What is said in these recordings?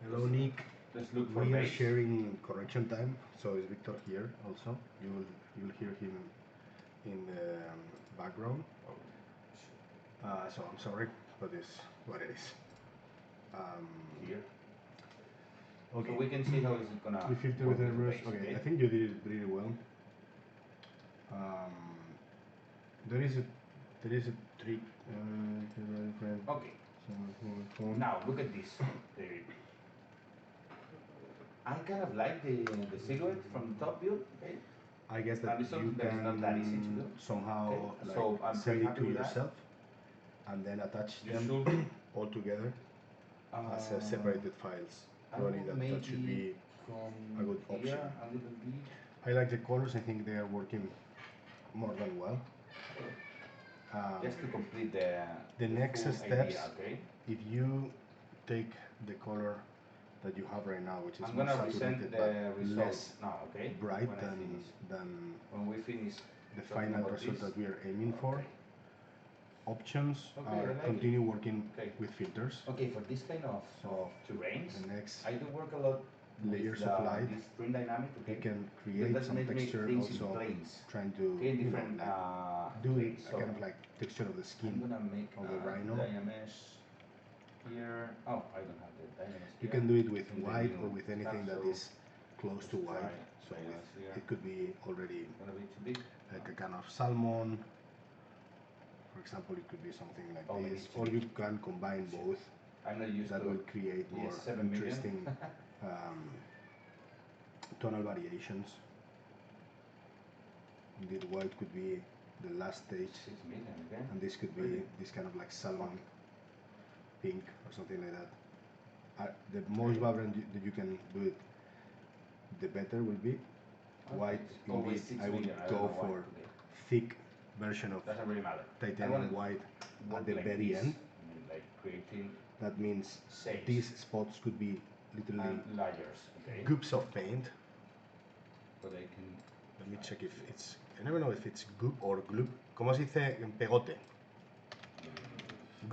Hello Nick. Let's look for We are base. sharing correction time, so is Victor here also. You'll hear him in the background. So I'm sorry, but it's what it is. Here. Okay. So we can see how is it gonna. We filter work with with the airbrush. base, Okay, I think you did it really well. Um, there is a trick. Okay. Now look at this, David. I kind of like the silhouette from the top view. Okay. I guess that it's you something that is not that easy to do. can somehow Okay, like so I'm send pretty it happy to with that. yourself and then attach You them should all together as separated files. I Probably will that should be from a good here option. a little bit. I like the colors. I think they are working more than well. Just to complete the next full steps, idea, okay? if you take the color that you have right now, which is I'm more gonna saturated present the but results less now, okay? bright When I finish. than When we finish the talking final about result this. that we are aiming for. Okay. Options Okay, I are like continue working Okay. with filters. Okay, for this kind of So terrains, the next I do work a lot layers with of light, this stream dynamic, okay? you can Because create that some makes me texture things in also planes. trying to Okay, different do it planes. a kind of like texture of the I'm skin gonna make of the rhino. diamesh here. Oh, I don't have the diamesh You here. can do it with In the white or new with anything stuff, that so is close to let's white. try So this here. it could be already Gonna be too big. like a kind of salmon. For example, it could be something like Oh, maybe this, it's too or big. you can combine both. I'm not used That to will create more 7 million. interesting tonal variations. Indeed, white could be the last stage, 6 million again. and this could be Really? this kind of like salmon pink or something like that. The most vibrant that you can do it, the better will be. White, Always indeed, 6 I would million. I go don't know why. for Okay. thick version of Doesn't really matter. titanium white at the like very this. end. I mean, like creating That means shapes these spots could be literally and layers. Okay. goops of paint. So they can. Let me check if it's. I never know if it's goop or gloop. ¿Cómo se dice en pegote?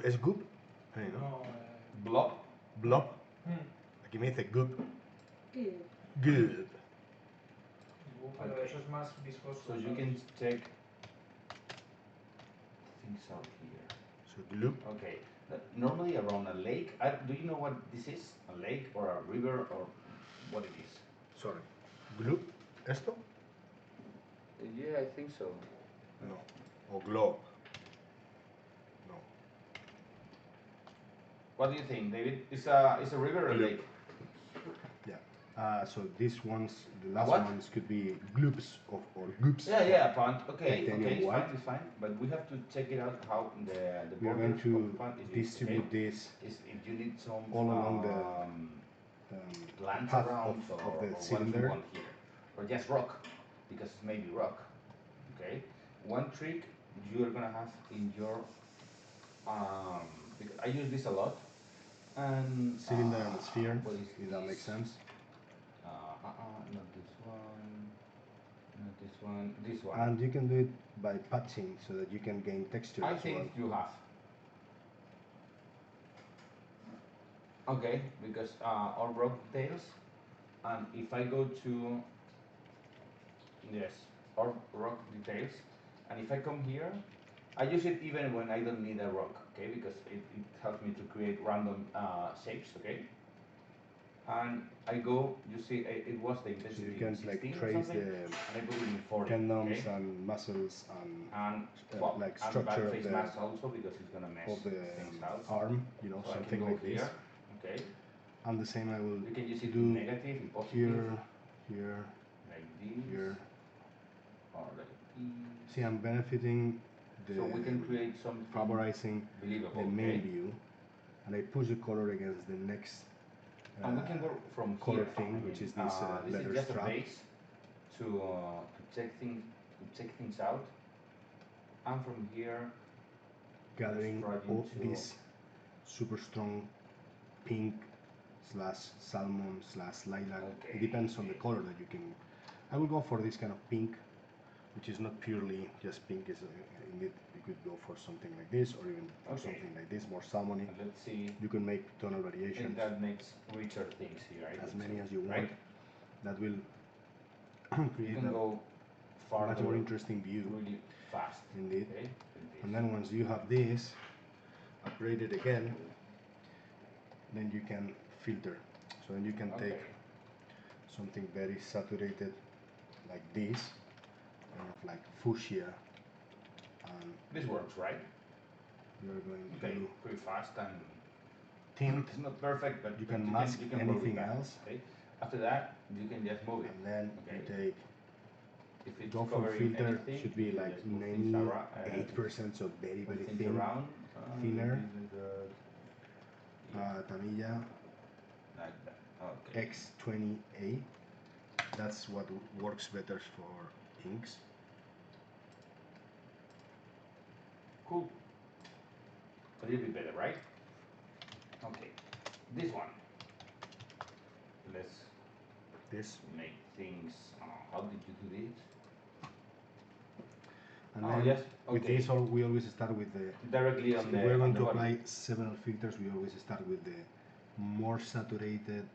¿Es goop? Hey, no? No, Blob. Blob. Aquí me dice goop. Goop. pero Okay. eso es más viscoso. So you ¿sabes? can take things out here. So gloop. Okay. Normally around a lake. Do you know what this is? A lake or a river or what it is? Sorry. Gloop. ¿Esto? Yeah, I think so. No. O globe. No. What do you think, David? Is a river or a lake? Yeah. So these ones, the last what? ones could be gloops or goops. Yeah, a pond. Okay, Titanium it's white. fine, it's fine. But we have to check it out how the We are borders going of the to pond is distribute okay? this Is if you need some all along the plants path around of or the what you cylinder. want here, or just rock, because it's maybe rock. Okay. One trick you are gonna have in your because I use this a lot. And cylinder and sphere, what is if that this? makes sense. Not this one. Not this one. This one. And you can do it by patching so that you can gain texture I as think well. you have. Okay, because all rock details, and if I go to yes, all rock details, and if I come here, I use it even when I don't need a rock, okay, because it helps me to create random shapes, okay. And I go, you see, it was the So intensity you can 16 like or trace something, the and I put it in 40, tendons okay? and muscles and Well, like and structure back of face the mass also because it's gonna mesh of the things out. arm, you know, So I can something go like here, this. okay? And the same I will You can use it do in negative, in positive, here, here, like this, here. or like this. See, I'm benefiting the So we can create something favorizing believable, the main okay? view, and I push the color against the next And we can go from color here. thing, which is this this leather is just strap. a base to check things out, and from here Gathering try all into- this super strong pink slash salmon slash lilac. Okay, It depends on the okay. color that you can. I will go for this kind of pink which is not purely just pink. Is indeed you could go for something like this, or even for Okay. something like this, more salmony. And let's see You can make tonal if variations, that makes richer things here. I as think many so, as you want. right? That will You create can a go much farther more interesting view. really fast. Indeed. Okay? with this. And then once you have this upgraded again, then you can filter. So then you can take Okay. something very saturated like this, kind of like fuchsia, and This works, right? you're going Okay, to pretty fast and tint, it's not perfect, but you but can mask work with anything that, else, Okay. After that, you can just move it. and then Okay. you take If it's go for covering filter, anything, should be you can like just move things 98%, so very move very things thin. around. thinner. Yeah, Tamilla like that. Okay. X20A, that's what works better for inks. Cool. A little bit better, right? Okay. This one. Let's This, make things. How did you do this? and Oh, then yes, with okay. this, we always start with the. Directly So on if the. we're on going the to body. apply several filters, we always start with the more saturated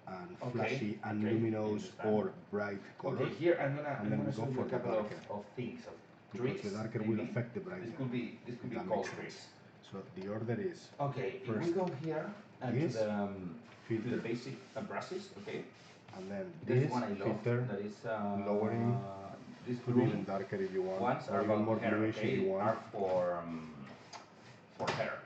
and Okay, flashy and okay, luminous understand. or bright colors. Okay, here and I'm then gonna we go show you for a the couple darker, of things of because tricks. the darker will maybe. affect the brightness. This could be that cold makes sense. tricks. So the order is Okay, if we First, go here to this the filter, basic brushes, okay. and then There's this one I love filter, that is lowering, this could be blue even darker if you want, ones are or even about more hair, bluish if okay, you want. are for hair,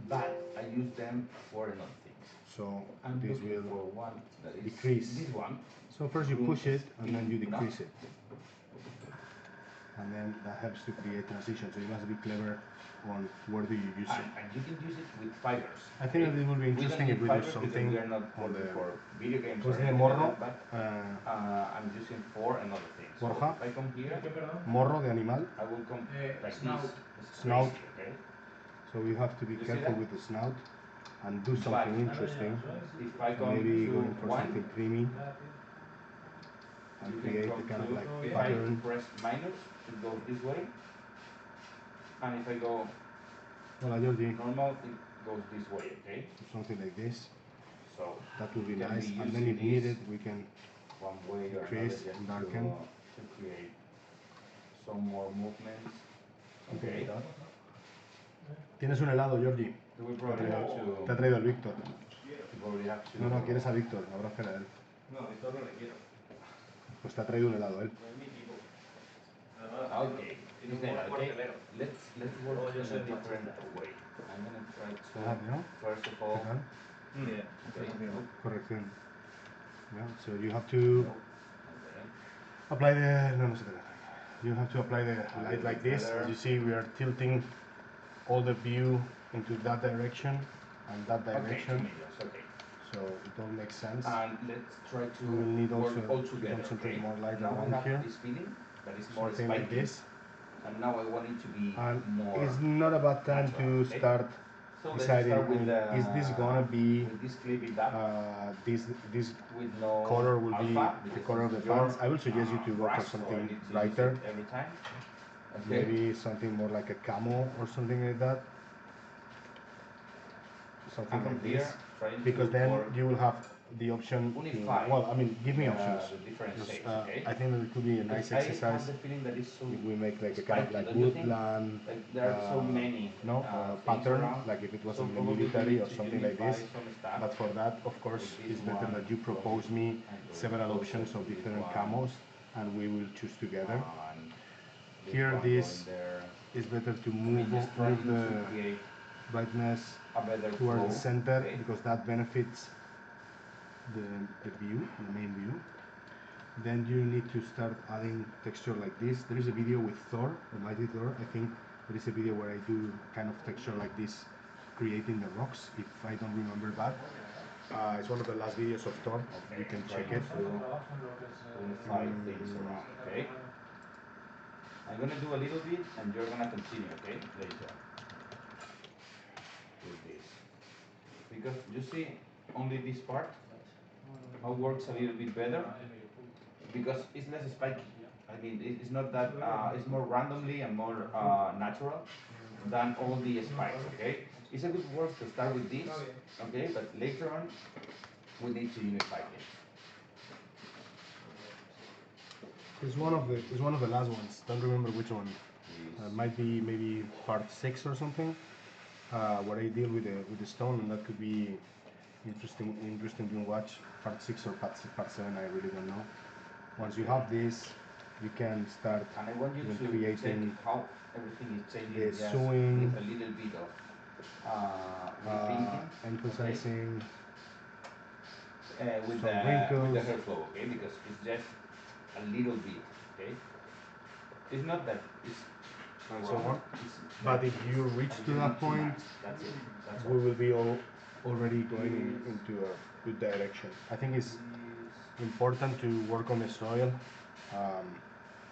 but I use them for another things. So I'm this looking will for one that is decrease. this one. So first you push it and then you Enough. decrease it. And then that helps to create transition. So you must be clever on where do you use it. And you can use it with fibers. I think that it will be interesting if we do fibers because something we are not on working the. for video games or What's the anything morro? like that, but I'm using for another thing. So Borja? if I come here, Morro de animal. I will come like snout. this. It's Snout. crazy, okay? So you have to be You see careful that? with the snout and do something interesting. If I So come maybe to going for one, something creamy and you create can a come kind of to, like if pattern. I press minus, it goes this way. And if I go Hola Georgie. normal, it goes this way, okay? Something like this. So That would be you can nice. be And then using if needed, this we can. one way or another Decrease just and darken. to create some more movements. Okay. Tienes un helado, Georgie. Do we probably have Te ha to, traído el Víctor. we probably have to. No, no, quieres a Víctor. Abrázale a él. No, Víctor no le quiero. Pues te ha traído un helado él. No es mi tipo. Okay. Tiene un Okay, humor okay. porcelero. Let's Oh, work yo in soy a different machista. way. I'm gonna try Ah, to ¿no? first of ¿Qué all. tal? Bien. Okay. Corrección. Yeah, so you have to Okay. apply the. No, no se te da. You have to apply the A light little like bit this. better. As you see, we are tilting all the view into that direction and that Okay, 2 direction. millions. Okay. So it all makes sense. And let's try to We will need work also all to together. concentrate Okay. more light Now we around have here. this feeling that is more Something spiky. like this. And now I want it to be And more. it's not a bad time natural, to okay? start So let's deciding, start with is this gonna be with this clip it up this with no color will be alpha, the because color of the it's your, pants? I will suggest you to go brush, for so I something need to use brighter, it every time. Okay. maybe something more like a camo or something like that, something And from like here, this, trying because to then work you will have the option to, unify well, I mean, give me options. the different Because, shapes, okay? I think that it could be a nice Because exercise I have the feeling that it's so if we make like a kind of spiky, like don't you think? woodland Like there are so many no, things pattern, around. like if it was So in the probably we military need or to something like unify this. some stuff. But for that, of course, With this it's better one, that you propose me and go several closer options to of this different one. camos, and we will choose together. And Here, one this going there. It's better to I mean, move, just trying move to the create brightness a better towards flow, the center, okay? because that benefits the view, the main view. Then you need to start adding texture like this. There is a video with Thor, the mighty Thor. I think there is a video where I do kind of texture like this, creating the rocks, if I don't remember bad. It's one of the last videos of Thor. Okay, You can check trying it. to unify things around, okay? I'm gonna do a little bit and you're gonna continue, okay? Later. With this. Because you see only this part, how works a little bit better? Because it's less spiky. I I mean, it's not that. It's more randomly and more natural than all the spikes. Okay, it's a good work to start with this. Okay, but later on we need to unify it. It's one of the last ones. Don't remember which one. Might be maybe part 6 or something. Where I deal with the stone, and that could be interesting to watch. Part 6 or part 7, I really don't know. Once you have this, you can start And I want you even to creating check how everything is changing the just sewing, with a little bit of rethinking, emphasizing with some the wrinkles. hairflow, okay? Because it's just a little bit, okay? It's not that it's and so wrong. on. It's But that if you reach you to need that too point, much. That's it. That's we all. will be already going into a good direction. I think it's important to work on the soil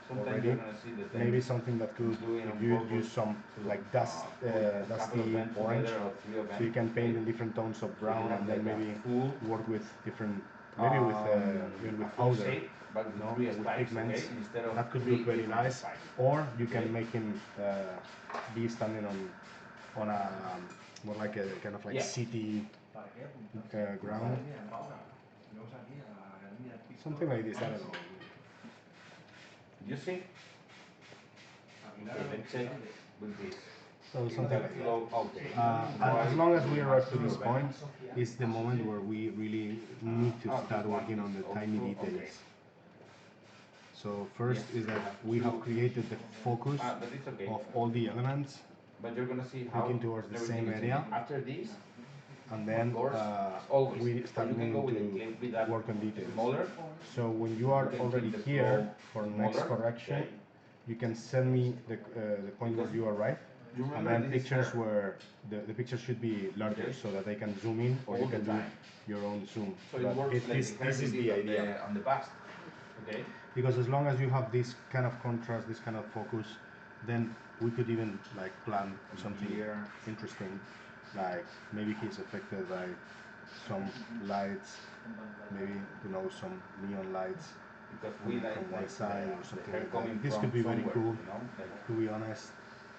Sometimes already. you're gonna see that Maybe something that could, doing if on you purpose use some to, like put a couple of dusty them orange, together or three of them. so you can paint okay? in different tones of brown, have and then like a maybe full, work with different, maybe with even with a full powder, shape, but with no, three with spikes, pigments. okay? Instead of That could three look very different nice. spikes. Or you Okay. can make him be standing on a more like a kind of like Yeah. city ground, something like this. I don't know. You see? Okay, let's check with this. So something like that. Flow, okay. And as long as we arrive to this point, is the moment where we really need to start working on the tiny details. So first is that we have created the focus But it's okay. of all the elements, But you're gonna see how looking towards the everything same is area, changing. After this, and then of course, always. we Or start you can go moving with to with that work on details. smaller. So when you are You can already keep the here flow for next smaller, correction, okay? you can send me the point where Because you arrive, You and remember then this is pictures hair. where the picture should be larger, Okay. so that they can zoom in, or All you the can do time. your own zoom. So it But works like this the hair is we the did idea. on the past. Okay? Because as long as you have this kind of contrast, this kind of focus, then we could even like plan something Here. interesting, like maybe he's affected by some lights, maybe who knows, some neon lights Because we coming like from one like side or the something hair like coming that. This from could be very somewhere, cool. you know? Like, To be honest,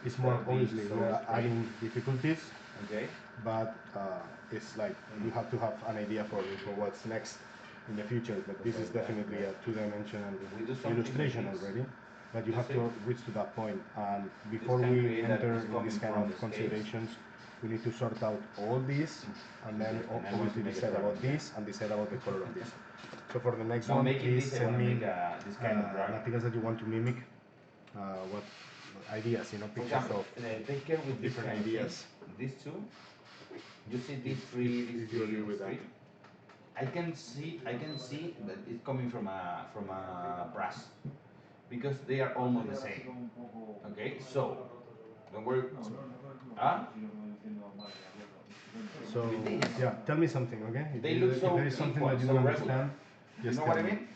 it's instead more of being obviously so we are straight. adding difficulties, okay? but it's like you have to have an idea for what's next in the future. But this is definitely a two-dimensional If we do something illustration like this, already. But you have to reach to that point, and before can we create that enter it's in coming this kind from of the scales. considerations, we need to sort out all this, and then And I want to obviously make a decide drawing about here. this and decide about the color of this. So for the next Now one, making please this, I send want to me make this kind of drawing. materials that you want to mimic, what ideas, you know, For pictures example, of take care with different this kind of ideas. things. These two, you see these three, if you agree with that. I can see that it's coming from a brass because they are almost the same. Okay, so don't worry. Ah, So with these, yeah, tell me something, okay? If, they look if so there is something equal, that you so don't regular. understand, You just know tell what I me. mean?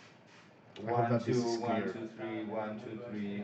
I hope that this is One, clear. two, three, 1, 2, 3.